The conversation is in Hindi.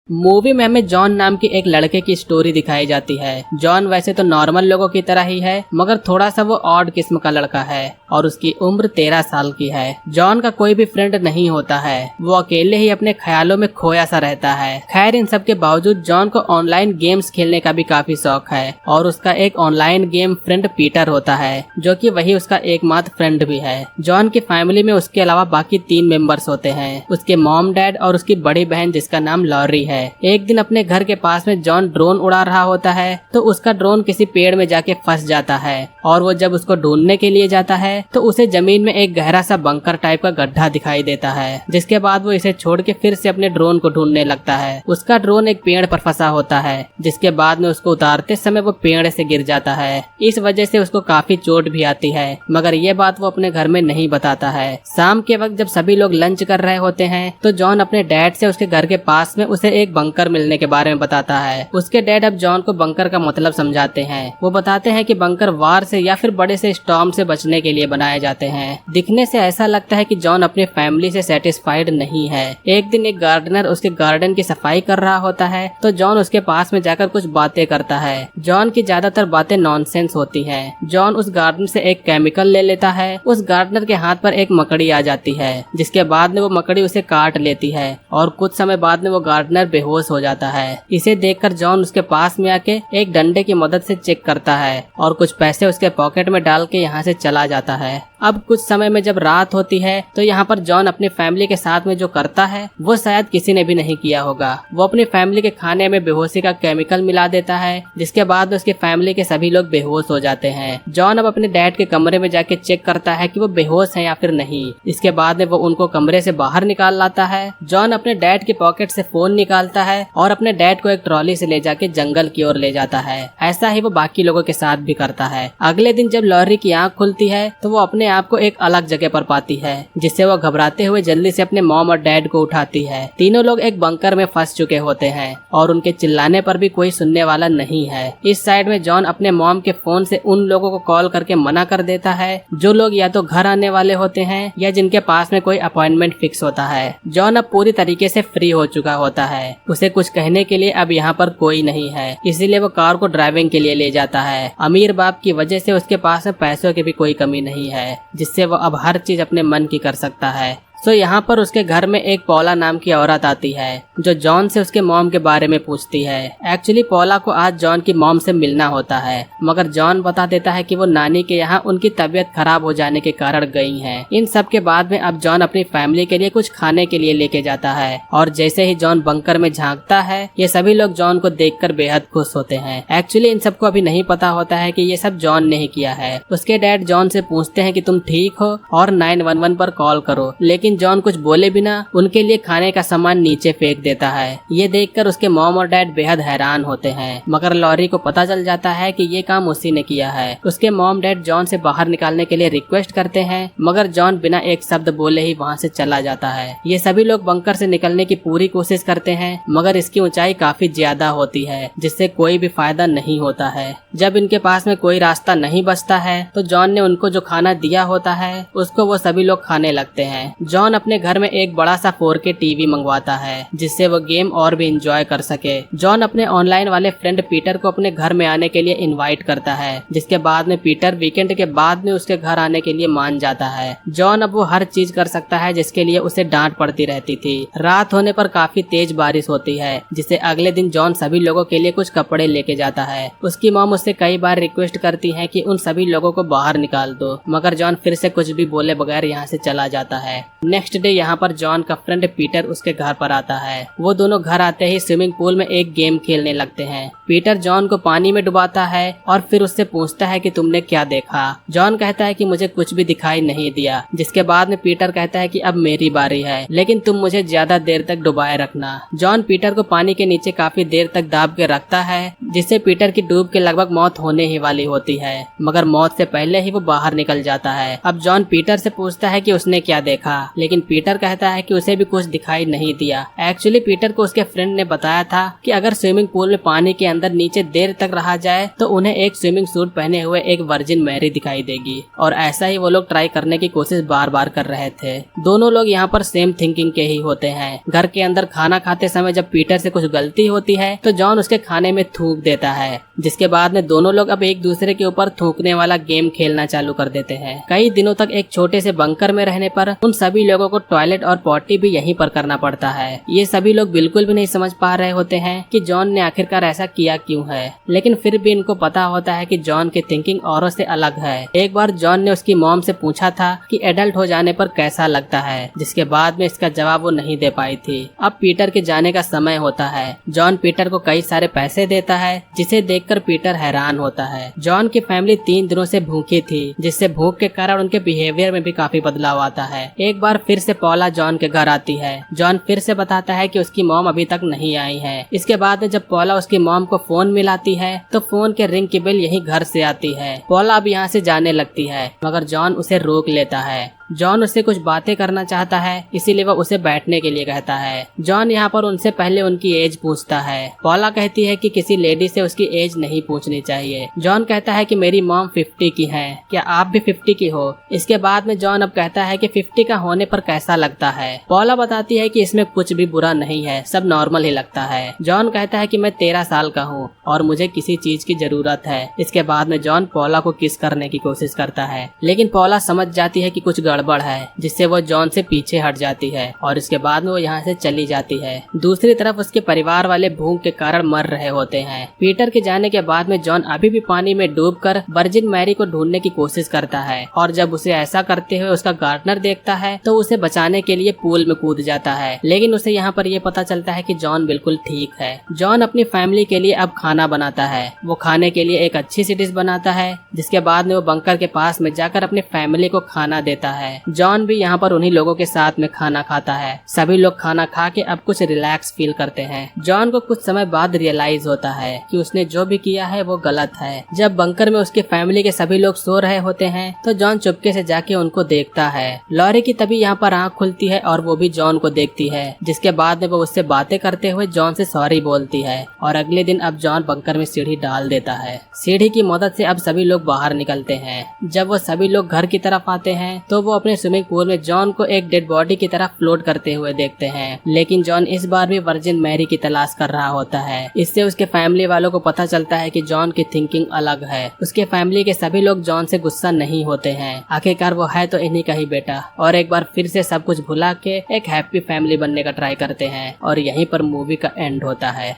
मूवी में हमें जॉन नाम के एक लड़के की स्टोरी दिखाई जाती है। जॉन वैसे तो नॉर्मल लोगों की तरह ही है, मगर थोड़ा सा वो ऑड किस्म का लड़का है और उसकी उम्र 13 साल की है। जॉन का कोई भी फ्रेंड नहीं होता है, वो अकेले ही अपने ख्यालों में खोया सा रहता है। खैर इन सब के बावजूद जॉन को ऑनलाइन गेम्स खेलने का भी काफी शौक है और उसका एक ऑनलाइन गेम फ्रेंड पीटर होता है, जो कि वही उसका एकमात्र फ्रेंड भी है। जॉन की फैमिली में उसके अलावा बाकी 3 मेंबर्स होते हैं, उसके मॉम डैड और उसकी बड़ी बहन जिसका नाम लॉरी है। एक दिन अपने घर के पास में जॉन ड्रोन उड़ा रहा होता है तो उसका ड्रोन किसी पेड़ में जाके फंस जाता है और वो जब उसको ढूंढने के लिए जाता है तो उसे जमीन में एक गहरा सा बंकर टाइप का गड्ढा दिखाई देता है, जिसके बाद वो इसे छोड़ के फिर से अपने ड्रोन को ढूंढने लगता है। उसका ड्रोन एक पेड़ पर फंसा होता है, जिसके बाद में उसको उतारते समय वो पेड़ से गिर जाता है। इस वजह से उसको काफी चोट भी आती है, मगर ये बात वो अपने घर में नहीं बताता है। शाम के वक्त जब सभी लोग लंच कर रहे होते हैं तो जॉन अपने डैड से उसके घर के पास में उसे एक बंकर मिलने के बारे में बताता है। उसके डैड अब जॉन को बंकर का मतलब समझाते हैं। वो बताते हैं कि बंकर वार से या फिर बड़े से स्टॉर्म से बचने के लिए बनाए जाते हैं। दिखने से ऐसा लगता है कि जॉन अपनी फैमिली से सेटिस्फाइड नहीं है। एक दिन एक गार्डनर उसके गार्डन की सफाई कर रहा होता है तो जॉन उसके पास में जाकर कुछ बातें करता है। जॉन की ज्यादातर बातें नॉनसेंस होती हैं। जॉन उस गार्डन से एक केमिकल ले लेता है। उस गार्डनर के हाथ पर एक मकड़ी आ जाती है, जिसके बाद में वो मकड़ी उसे काट लेती है और कुछ समय बाद में वो गार्डनर बेहोश हो जाता है। इसे देखकर जॉन उसके पास में आके एक डंडे की मदद से चेक करता है और कुछ पैसे उसके पॉकेट में डाल के यहाँ से चला जाता है। अब कुछ समय में जब रात होती है तो यहाँ पर जॉन अपनी फैमिली के साथ में जो करता है वो शायद किसी ने भी नहीं किया होगा। वो अपनी फैमिली के खाने में बेहोशी का केमिकल मिला देता है, जिसके बाद उसकी फैमिली के सभी लोग बेहोश हो जाते हैं। जॉन अब अपने डैड के कमरे में जाके चेक करता है कि वो बेहोश है या फिर नहीं। इसके बाद में वो उनको कमरे से बाहर निकाल लाता है। जॉन अपने डैड की पॉकेट से फोन निकालता है और अपने डैड को एक ट्रॉली से ले जाके जंगल की ओर ले जाता है। ऐसा ही वो बाकी लोगों के साथ भी करता है। अगले दिन जब लॉरी की आंख खुलती है तो वो अपने आप को एक अलग जगह पर पाती है, जिससे वो घबराते हुए जल्दी से अपने मॉम और डैड को उठाती है। तीनों लोग एक बंकर में फंस चुके होते हैं और उनके चिल्लाने पर भी कोई सुनने वाला नहीं है। इस साइड में जॉन अपने मॉम के फोन से उन लोगों को कॉल करके मना कर देता है जो लोग या तो घर आने वाले होते हैं या जिनके पास में कोई अपॉइंटमेंट फिक्स होता है। जॉन अब पूरी तरीके से फ्री हो चुका होता है। उसे कुछ कहने के लिए अब यहाँ पर कोई नहीं है, इसीलिए वो कार को ड्राइविंग के लिए ले जाता है। अमीर बाप की वजह से उसके पास में पैसों की भी कोई कमी नहीं है, जिससे वो अब हर चीज अपने मन की कर सकता है। सो यहाँ पर उसके घर में एक पौला नाम की औरत आती है जो जॉन से उसके मॉम के बारे में पूछती है। एक्चुअली पौला को आज जॉन की मॉम से मिलना होता है, मगर जॉन बता देता है कि वो नानी के यहाँ उनकी तबीयत खराब हो जाने के कारण गई हैं। इन सब के बाद में अब जॉन अपनी फैमिली के लिए कुछ खाने के लिए लेके जाता है और जैसे ही जॉन बंकर में झांकता है ये सभी लोग जॉन को देखकर बेहद खुश होते हैं। एक्चुअली इन सबको अभी नहीं पता होता है कि ये सब जॉन ने ही किया है। उसके डैड जॉन से पूछते हैं कि तुम ठीक हो और 911 पर कॉल करो, लेकिन जॉन कुछ बोले बिना उनके लिए खाने का सामान नीचे फेंक देता है। ये देखकर उसके मॉम और डैड बेहद हैरान होते हैं, मगर लॉरी को पता चल जाता है कि ये काम उसी ने किया है। उसके मॉम डैड जॉन से बाहर निकालने के लिए रिक्वेस्ट करते हैं, मगर जॉन बिना एक शब्द बोले ही वहाँ से चला जाता है। ये सभी लोग बंकर से निकलने की पूरी कोशिश करते हैं, मगर इसकी ऊंचाई काफी ज्यादा होती है, जिससे कोई भी फायदा नहीं होता है। जब इनके पास में कोई रास्ता नहीं बचता है तो जॉन ने उनको जो खाना दिया होता है उसको वो सभी लोग खाने लगते हैं। जॉन अपने घर में एक बड़ा सा 4K टीवी मंगवाता है, जिससे वो गेम और भी इंजॉय कर सके। जॉन अपने ऑनलाइन वाले फ्रेंड पीटर को अपने घर में आने के लिए इनवाइट करता है, जिसके बाद में पीटर वीकेंड के बाद में उसके घर आने के लिए मान जाता है। जॉन अब वो हर चीज कर सकता है जिसके लिए उसे डांट पड़ती रहती थी। रात होने पर काफी तेज बारिश होती है, जिससे अगले दिन जॉन सभी लोगों के लिए कुछ कपड़े लेके जाता है। उसकी मॉम उससे कई बार रिक्वेस्ट करती है कि उन सभी लोगों को बाहर निकाल दो, मगर जॉन फिर से कुछ भी बोले बगैर यहाँ से चला जाता है। नेक्स्ट डे यहाँ पर जॉन का फ्रेंड पीटर उसके घर पर आता है। वो दोनों घर आते ही स्विमिंग पूल में एक गेम खेलने लगते हैं। पीटर जॉन को पानी में डुबाता है और फिर उससे पूछता है कि तुमने क्या देखा। जॉन कहता है कि मुझे कुछ भी दिखाई नहीं दिया, जिसके बाद में पीटर कहता है कि अब मेरी बारी है, लेकिन तुम मुझे ज्यादा देर तक डुबाए रखना। जॉन पीटर को पानी के नीचे काफी देर तक दाब के रखता है, जिससे पीटर की डूब के लगभग मौत होने ही वाली होती है, मगर मौत से पहले ही वो बाहर निकल जाता है। अब जॉन पीटर से पूछता है कि उसने क्या देखा, लेकिन पीटर कहता है कि उसे भी कुछ दिखाई नहीं दिया। एक्चुअली पीटर को उसके फ्रेंड ने बताया था कि अगर स्विमिंग पूल में पानी के अंदर नीचे देर तक रहा जाए तो उन्हें एक स्विमिंग सूट पहने हुए एक वर्जिन मैरी दिखाई देगी, और ऐसा ही वो लोग ट्राई करने की कोशिश बार बार कर रहे थे। दोनों लोग यहाँ पर सेम थिंकिंग के ही होते हैं। घर के अंदर खाना खाते समय जब पीटर से कुछ गलती होती है तो जॉन उसके खाने में थूक देता है, जिसके बाद में दोनों लोग अब एक दूसरे के ऊपर थूकने वाला गेम खेलना चालू कर देते हैं। कई दिनों तक एक छोटे से बंकर में रहने पर उन सभी लोगों को टॉयलेट और पॉटी भी यहीं पर करना पड़ता है। ये सभी लोग बिल्कुल भी नहीं समझ पा रहे होते हैं कि जॉन ने आखिरकार ऐसा किया क्यों है, लेकिन फिर भी इनको पता होता है कि जॉन की थिंकिंग औरों से अलग है। एक बार जॉन ने उसकी मॉम से पूछा था कि एडल्ट हो जाने पर कैसा लगता है, जिसके बाद में इसका जवाब वो नहीं दे पाई थी। अब पीटर के जाने का समय होता है। जॉन पीटर को कई सारे पैसे देता है, जिसे देखकर पीटर हैरान होता है। जॉन की फैमिली 3 दिनों से भूखी थी, जिससे भूख के कारण उनके बिहेवियर में भी काफी बदलाव आता है। एक बार फिर से पॉला जॉन के घर आती है। जॉन फिर से बताता है कि उसकी मॉम अभी तक नहीं आई है। इसके बाद में जब पॉला उसकी मॉम को फोन मिलाती है तो फोन के रिंग की बिल यही घर से आती है। पॉला अब यहाँ से जाने लगती है, मगर जॉन उसे रोक लेता है। जॉन उससे कुछ बातें करना चाहता है, इसीलिए वह उसे बैठने के लिए कहता है। जॉन यहाँ पर उनसे पहले उनकी एज पूछता है। पॉला कहती है कि किसी लेडी से उसकी एज नहीं पूछनी चाहिए। जॉन कहता है कि मेरी मॉम 50 की है, क्या आप भी 50 की हो? इसके बाद में जॉन अब कहता है कि 50 का होने पर कैसा लगता है। पॉला बताती है कि इसमें कुछ भी बुरा नहीं है, सब नॉर्मल ही लगता है। जॉन कहता है कि मैं 13 साल का हूँ और मुझे किसी चीज की जरूरत है। इसके बाद में जॉन पॉला को किस करने की कोशिश करता है, लेकिन पॉला समझ जाती है कि कुछ गड़बड़ है, जिससे वो जॉन से पीछे हट जाती है और इसके बाद में वो यहाँ से चली जाती है। दूसरी तरफ उसके परिवार वाले भूख के कारण मर रहे होते हैं। पीटर के जाने के बाद में जॉन अभी भी पानी में डूबकर वर्जिन मैरी को ढूंढने की कोशिश करता है, और जब उसे ऐसा करते हुए उसका गार्डनर देखता है तो उसे बचाने के लिए पूल में कूद जाता है। लेकिन उसे यहाँ पर यह पता चलता है कि जॉन बिल्कुल ठीक है। जॉन अपनी फैमिली के लिए अब खाना बनाता है। वो खाने के लिए एक अच्छी सी डिश बनाता है, जिसके बाद में वो बंकर के पास में जाकर अपनी फैमिली को खाना देता है। जॉन भी यहाँ पर उन्हीं लोगों के साथ में खाना खाता है। सभी लोग खाना खा के अब कुछ रिलैक्स फील करते हैं। जॉन को कुछ समय बाद रियलाइज होता है कि उसने जो भी किया है वो गलत है। जब बंकर में उसके फैमिली के सभी लोग सो रहे होते हैं तो जॉन चुपके से जाके उनको देखता है। लॉरी की तभी यहाँ पर आँख खुलती है और वो भी जॉन को देखती है, जिसके बाद में वो उससे बातें करते हुए जॉन से सॉरी बोलती है। और अगले दिन अब जॉन बंकर में सीढ़ी डाल देता है। सीढ़ी की मदद से अब सभी लोग बाहर निकलते हैं। जब वो सभी लोग घर की तरफ आते हैं तो वो अपने स्विमिंग पूल में जॉन को एक डेड बॉडी की तरफ फ्लोट करते हुए देखते हैं, लेकिन जॉन इस बार भी वर्जिन मैरी की तलाश कर रहा होता है। इससे उसके फैमिली वालों को पता चलता है कि जॉन की थिंकिंग अलग है। उसके फैमिली के सभी लोग जॉन से गुस्सा नहीं होते हैं, आखिरकार वो है तो इन्हीं का ही बेटा, और एक बार फिर से सब कुछ भुला के एक हैप्पी फैमिली बनने का ट्राई करते हैं। और यहीं पर मूवी का एंड होता है।